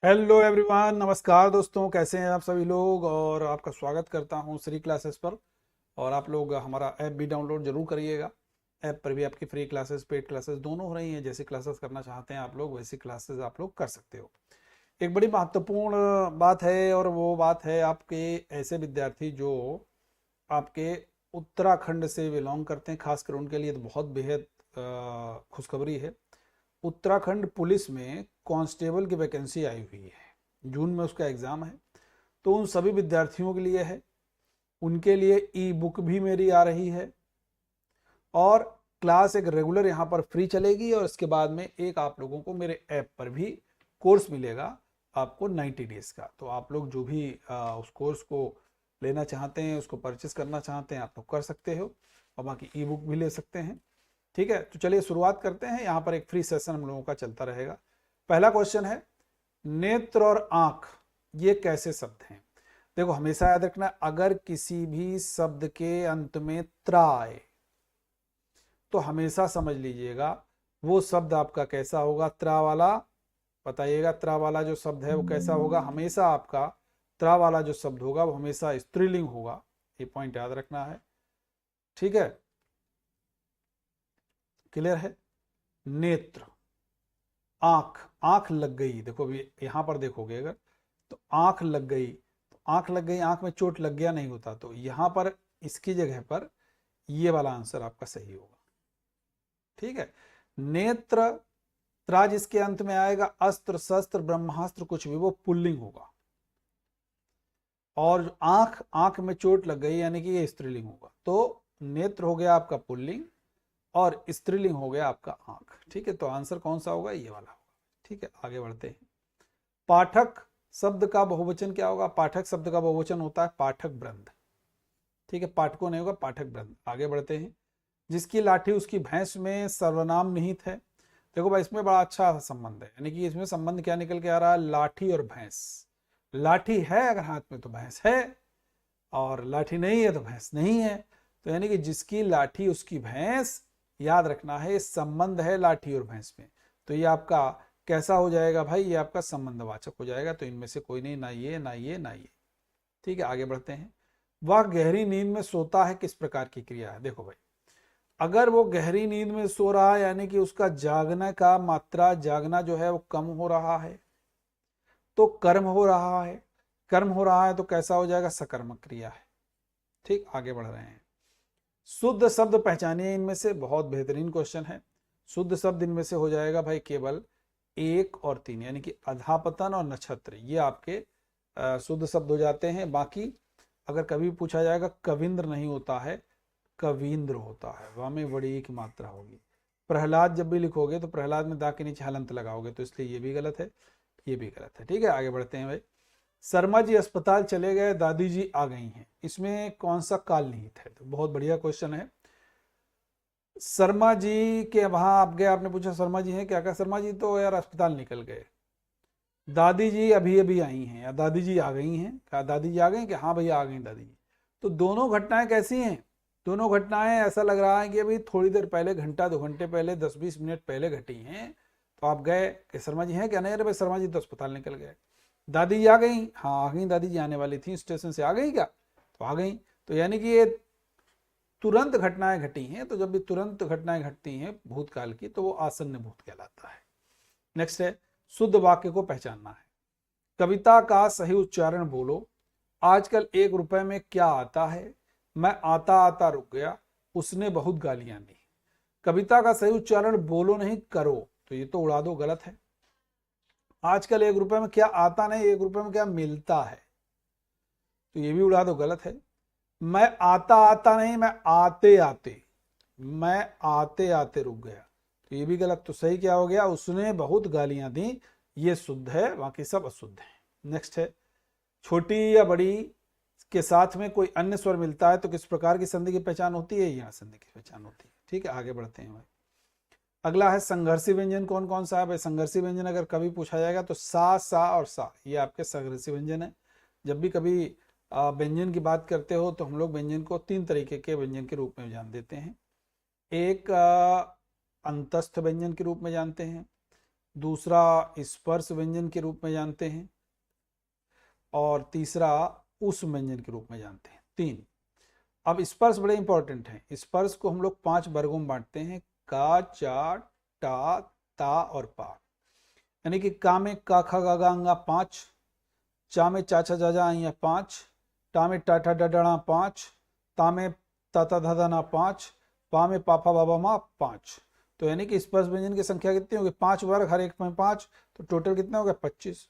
Hello everyone, नमस्कार दोस्तों, कैसे हैं आप सभी लोग। और आपका स्वागत करता हूं श्री क्लासेस पर। और आप लोग हमारा ऐप भी डाउनलोड जरूर करिएगा। ऐप पर भी आपकी फ्री क्लासेस, पेड क्लासेस दोनों हो रही हैं। जैसी क्लासेस करना चाहते हैं आप लोग, वैसी क्लासेस आप लोग कर सकते हो। एक बड़ी महत्वपूर्ण बात है, और वो बात है आपके ऐसे विद्यार्थी जो आपके उत्तराखंड से बिलोंग करते हैं। खासकर उनके लिए तो बहुत बेहद खुशखबरी है। उत्तराखंड पुलिस में कांस्टेबल की वैकेंसी आई हुई है। जून में उसका एग्ज़ाम है। तो उन सभी विद्यार्थियों के लिए है। उनके लिए ई बुक भी मेरी आ रही है। और क्लास एक रेगुलर यहाँ पर फ्री चलेगी। और इसके बाद में एक आप लोगों को मेरे ऐप पर भी कोर्स मिलेगा, आपको 90 डेज का। तो आप लोग जो भी उस कोर्स को लेना चाहते हैं, उसको परचेस करना चाहते हैं, आप लोग कर सकते हो। और बाकी ई बुक भी ले सकते हैं। ठीक है, तो चलिए शुरुआत करते हैं। यहाँ पर एक फ्री सेशन हम लोगों का चलता रहेगा। पहला क्वेश्चन है, नेत्र और आंख ये कैसे शब्द हैं। देखो, हमेशा याद रखना, अगर किसी भी शब्द के अंत में त्रा आए तो हमेशा समझ लीजिएगा वो शब्द आपका कैसा होगा, त्रा वाला। बताइएगा, त्रा वाला जो शब्द है वो कैसा होगा। हमेशा आपका त्रा वाला जो शब्द होगा वो हमेशा स्त्रीलिंग होगा। ये पॉइंट याद रखना है। ठीक है, क्लियर है। नेत्र, आंख, आंख लग गई। देखो अभी यहां पर देखोगे अगर, तो आंख लग गई, तो आंख लग गई, आंख में चोट लग गया नहीं होता। तो यहां पर इसकी जगह पर ये वाला आंसर आपका सही होगा। ठीक है, नेत्र, त्रा जिसके अंत में आएगा, अस्त्र, शस्त्र, ब्रह्मास्त्र, कुछ भी, वो पुल्लिंग होगा। और आंख, आंख में चोट लग गई यानी कि ये स्त्रीलिंग होगा। तो नेत्र हो गया आपका पुल्लिंग और स्त्रीलिंग हो गया आपका आंख। ठीक है, तो आंसर कौन सा होगा, ये वाला होगा। ठीक है, आगे बढ़ते हैं। पाठक शब्द का बहुवचन क्या होगा। पाठक शब्द का बहुवचन होता है पाठक वृंद। ठीक है, पाठकों नहीं होगा, पाठक वृंद। आगे बढ़ते हैं। जिसकी लाठी उसकी भैंस में सर्वनाम निहित है। देखो भाई, इसमें बड़ा अच्छा संबंध है। यानी कि इसमें संबंध क्या निकल के आ रहा है, लाठी और भैंस। लाठी है अगर हाथ में तो भैंस है, और लाठी नहीं है तो भैंस नहीं है। तो यानी कि जिसकी लाठी उसकी भैंस, याद रखना है, संबंध है लाठी और भैंस में। तो ये आपका कैसा हो जाएगा भाई, ये आपका संबंधवाचक हो जाएगा। तो इनमें से कोई नहीं, ना ये ना ये ना ये। ठीक है, आगे बढ़ते हैं। वह गहरी नींद में सोता है, किस प्रकार की क्रिया है। देखो भाई, अगर वो गहरी नींद में सो रहा है यानी कि उसका जागने का मात्रा, जागना जो है वो कम हो रहा है, तो कर्म हो रहा है। कर्म हो रहा है तो कैसा हो जाएगा, सकर्मक क्रिया है। ठीक, आगे बढ़ रहे हैं। शुद्ध शब्द पहचानिए इनमें से। बहुत बेहतरीन क्वेश्चन है। शुद्ध शब्द इनमें से हो जाएगा भाई केवल 1 और 3, यानी कि अधापतन और नक्षत्र, ये आपके शुद्ध शब्द हो जाते हैं। बाकी अगर कभी पूछा जाएगा, कविंद्र नहीं होता है, कवींद्र होता है। वा में बड़ी की मात्रा होगी। प्रहलाद जब भी लिखोगे तो प्रहलाद में दा के नीचे हलंत लगाओगे, तो इसलिए ये भी गलत है, ये भी गलत है। ठीक है, आगे बढ़ते हैं भाई। शर्मा जी अस्पताल चले गए, दादी जी आ गई हैं, इसमें कौन सा काल निहित है। तो बहुत बढ़िया क्वेश्चन है। शर्मा जी के वहां आप गए, आपने पूछा शर्मा जी हैं क्या, क्या शर्मा जी तो यार अस्पताल निकल गए। दादी जी अभी अभी आई हैं, या दादी जी आ गई हैं। क्या दादी जी आ गई, कि हाँ भैया आ गई दादी जी। तो दोनों घटनाएं कैसी हैं, दोनों घटनाएं ऐसा लग रहा है कि अभी थोड़ी देर पहले, घंटा 2 घंटे पहले, 10-20 मिनट पहले घटी हैं। तो आप गए कि शर्मा जी हैं क्या, नहीं अरे भाई शर्मा जी तो अस्पताल निकल गए। दादी जी आ गई, हाँ आ गई, दादी जी आने वाली थी स्टेशन से, आ गई क्या, तो आ गई। तो यानी कि ये तुरंत घटनाएं घटी हैं। तो जब भी तुरंत घटनाएं घटती हैं भूतकाल की, तो वो आसन्न भूत कहलाता है। नेक्स्ट है, शुद्ध वाक्य को पहचानना है। कविता का सही उच्चारण बोलो। आजकल 1 रुपए में क्या आता है। मैं आता आता रुक गया, उसने बहुत गालियां दी। कविता का सही उच्चारण बोलो नहीं, करो। तो ये तो उड़ा दो, गलत है। आजकल 1 रुपए में क्या आता नहीं, 1 रुपए में क्या मिलता है, तो ये भी उड़ा दो, गलत है। मैं आता आता नहीं, मैं आते आते, मैं आते आते रुक गया, तो ये भी गलत। तो सही क्या हो गया, उसने बहुत गालियां दी, ये शुद्ध है, बाकी सब अशुद्ध है। नेक्स्ट है, छोटी या बड़ी के साथ में कोई अन्य स्वर मिलता है तो किस प्रकार की संधि की पहचान होती है, यहाँ संधि की पहचान होती है। ठीक है, आगे बढ़ते हैं भाई। अगला है, संघर्षी व्यंजन कौन कौन सा है भाई। संघर्षी व्यंजन अगर कभी पूछा जाएगा तो सा और सा, ये आपके संघर्षी व्यंजन है। जब भी कभी व्यंजन की बात करते हो तो हम लोग व्यंजन को 3 तरीके के व्यंजन के रूप में जान देते हैं। एक अंतस्थ व्यंजन के रूप में जानते हैं, दूसरा स्पर्श व्यंजन के रूप में जानते हैं, और तीसरा उस व्यंजन के रूप में जानते हैं। 3। अब स्पर्श बड़े इंपॉर्टेंट हैं। स्पर्श को हम लोग 5 वर्गों में बांटते हैं, का, चा, टा, ता और पा। यानी कि का में का, खा, गा, गा, अंगा 5, चा में चा, छा, जा, जा, आइया 5, टा में टा, ठा, डा, डा, 5, ता में ता, ता, धा, धा, ना 5, पा में पा, फा, बा, बा, मा 5। तो यानी कि स्पर्श व्यंजन की संख्या कितनी होगी? 5 वर्ग, हर एक में 5, तो टोटल कितना हो गया? 25।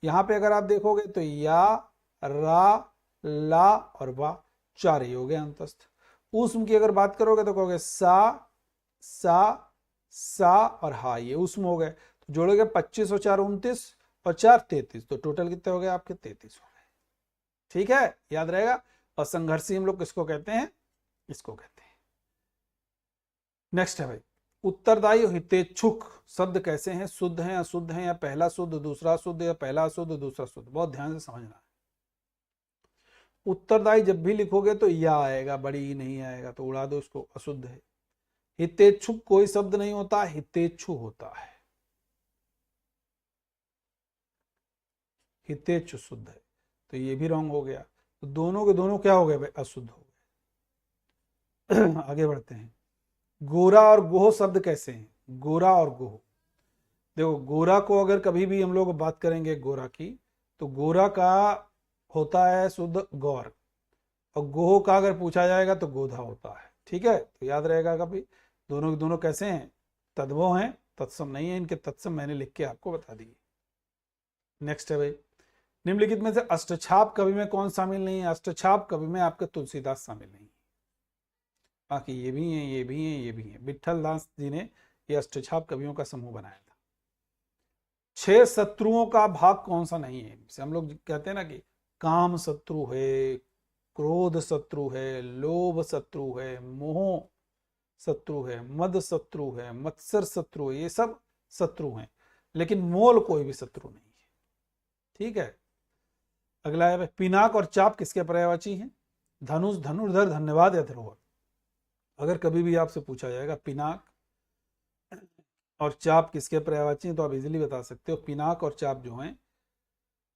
यहाँ पे अगर आप देखोगे तो या, रा, ला और वा 4 ही हो गए अंतस्थ। ऊष्म की अगर बात करोगे तो कहोगे सा, सा और हा, ये ऊष्म हो गए। तो जोड़ोगे 25 और 4 29 और 4 33, तो टोटल कितने हो गए आपके? 33 हो गए। ठीक है, याद रहेगा। और संघर्षी हम लोग किसको कहते हैं? इसको कहते हैं। नेक्स्ट है भाई, उत्तरदायी और हितेच्छुक शब्द कैसे हैं? शुद्ध हैं, अशुद्ध हैं, या पहला शुद्ध दूसरा शुद्ध, या पहला अशुद्ध दूसरा शुद्ध? बहुत ध्यान से समझना है। उत्तरदायी जब भी लिखोगे तो या आएगा, बड़ी ही नहीं आएगा, तो उड़ा दो उसको, अशुद्ध है। हितेच्छुक कोई शब्द नहीं होता, हितेच्छु होता है। हितेच्छु शुद्ध है, तो ये भी रॉन्ग हो गया। तो दोनों के दोनों क्या हो गए भाई? अशुद्ध हो गए। आगे बढ़ते हैं। गोरा और गोह शब्द कैसे हैं? गोरा और गोह, देखो गोरा को अगर कभी भी हम लोग बात करेंगे गोरा की, तो गोरा का होता है शुद्ध गौर, और गोह का अगर पूछा जाएगा तो गोधा होता है। ठीक है, तो याद रहेगा कभी। दोनों के दोनों कैसे हैं? तद्भव हैं, तत्सम नहीं है। इनके तत्सम मैंने लिख के आपको बता दिए। नेक्स्ट है भाई, निम्नलिखित में से अष्टछाप कवि में कौन शामिल नहीं है? अष्टछाप कवि में आपके तुलसीदास शामिल नहीं है। बाकी ये भी हैं, ये भी हैं, ये भी हैं। विठल दास जी ने ये अष्टछाप कवियों का समूह बनाया था। 6 शत्रुओं का भाग कौन सा नहीं है? जैसे हम लोग कहते हैं ना कि काम शत्रु है, क्रोध शत्रु है, लोभ शत्रु है, मोह शत्रु है, मद शत्रु है, मत्सर शत्रु है, ये सब शत्रु हैं, लेकिन मोल कोई भी शत्रु नहीं है। ठीक है, अगला है पिनाक और चाप किसके पर्यायवाची हैं? धनुष, धनुर्धर, धन्यवाद या धरोहर। अगर कभी भी आपसे पूछा जाएगा पिनाक और चाप किसके पर्यायवाची हैं, तो आप इजीली बता सकते हो पिनाक और चाप जो हैं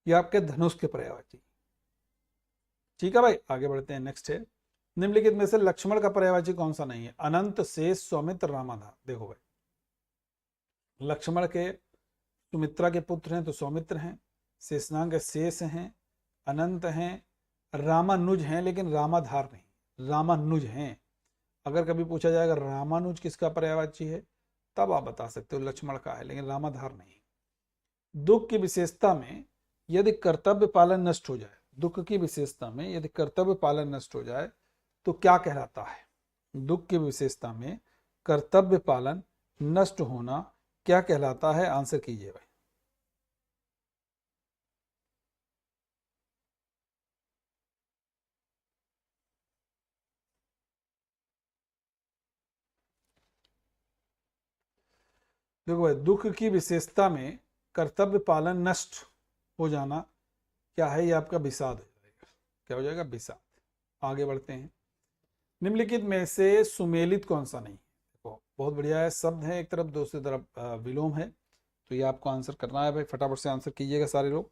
ये आपके धनुष के पर्यायवाची। ठीक है भाई, आगे बढ़ते हैं। नेक्स्ट है, निम्नलिखित में से लक्ष्मण का पर्यायवाची कौन सा नहीं है? अनंत, शेष, सौमित्र, रामाधार। देखो भाई, लक्ष्मण के सुमित्रा के पुत्र हैं तो सौमित्र हैं, शेषनाग शेष हैं, अनंत हैं, रामानुज हैं, लेकिन रामाधार नहीं, रामानुज हैं। अगर कभी पूछा जाएगा रामानुज किसका पर्यायवाची है, तब आप बता सकते हो लक्ष्मण का है, लेकिन रामाधार नहीं। दुख की विशेषता में यदि कर्तव्य पालन नष्ट हो जाए, दुख की विशेषता में यदि कर्तव्य पालन नष्ट हो जाए तो क्या कहलाता है? दुख की विशेषता में कर्तव्य पालन नष्ट होना क्या कहलाता है? आंसर कीजिए भाई। देखो भाई, दुख की विशेषता में कर्तव्य पालन नष्ट हो जाना क्या है? ये आपका विषाद हो जाएगा। क्या हो जाएगा? विषाद। आगे बढ़ते हैं। निम्नलिखित में से सुमेलित कौन सा नहीं? देखो बहुत बढ़िया है, शब्द है एक तरफ, दूसरी तरफ विलोम है, तो ये आपको आंसर करना है भाई। फटाफट से आंसर कीजिएगा सारे लोग।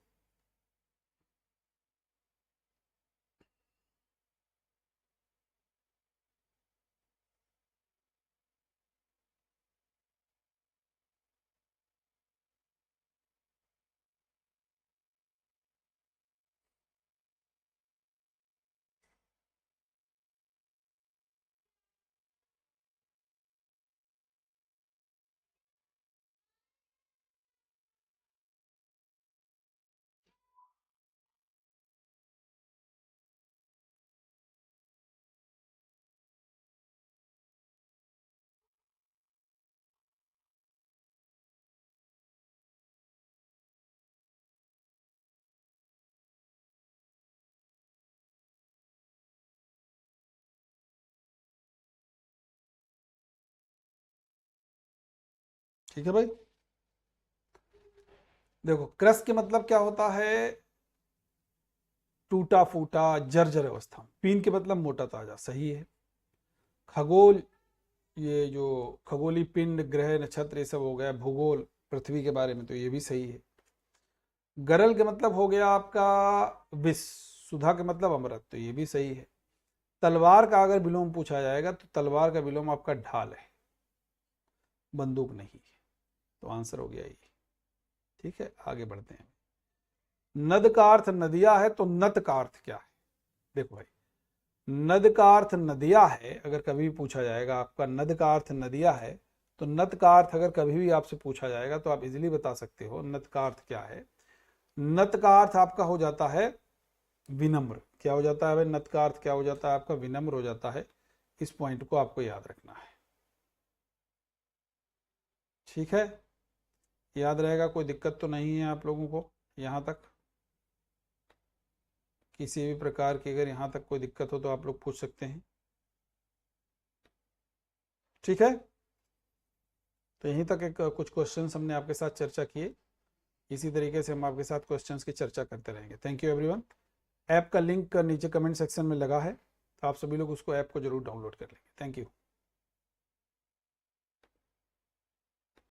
ठीक है भाई, देखो क्रस के मतलब क्या होता है? टूटा फूटा, जर्जर अवस्था। पीन के मतलब मोटा ताजा, सही है। खगोल, ये जो खगोली पिंड, ग्रह, नक्षत्र, ये सब हो गया। भूगोल, पृथ्वी के बारे में, तो ये भी सही है। गरल के मतलब हो गया आपका विष, सुधा के मतलब अमृत, तो ये भी सही है। तलवार का अगर विलोम पूछा जाएगा तो तलवार का विलोम आपका ढाल है, बंदूक नहीं है, तो आंसर हो गया ये। ठीक है, आगे बढ़ते हैं। नद का अर्थ नदिया है, तो नत का अर्थ क्या है? देखो भाई, नद का अर्थ नदिया है, अगर कभी भी पूछा जाएगा आपका नद का अर्थ नदिया है, तो नत का अर्थ अगर कभी भी आपसे पूछा जाएगा तो आप इजीली बता सकते हो नत का अर्थ क्या है। नत का अर्थ आपका हो जाता है विनम्र। क्या हो जाता है भाई? नत का अर्थ क्या हो जाता है आपका? विनम्र हो जाता है। इस पॉइंट को आपको याद रखना है। ठीक है, याद रहेगा, कोई दिक्कत तो नहीं है आप लोगों को यहाँ तक? किसी भी प्रकार की अगर यहाँ तक कोई दिक्कत हो तो आप लोग पूछ सकते हैं। ठीक है, तो यहीं तक एक कुछ क्वेश्चंस हमने आपके साथ चर्चा किए। इसी तरीके से हम आपके साथ क्वेश्चंस की चर्चा करते रहेंगे। Thank you everyone. ऐप का लिंक नीचे कमेंट सेक्शन में लगा है, तो आप सभी लोग उसको ऐप को जरूर डाउनलोड कर लेंगे। Thank you.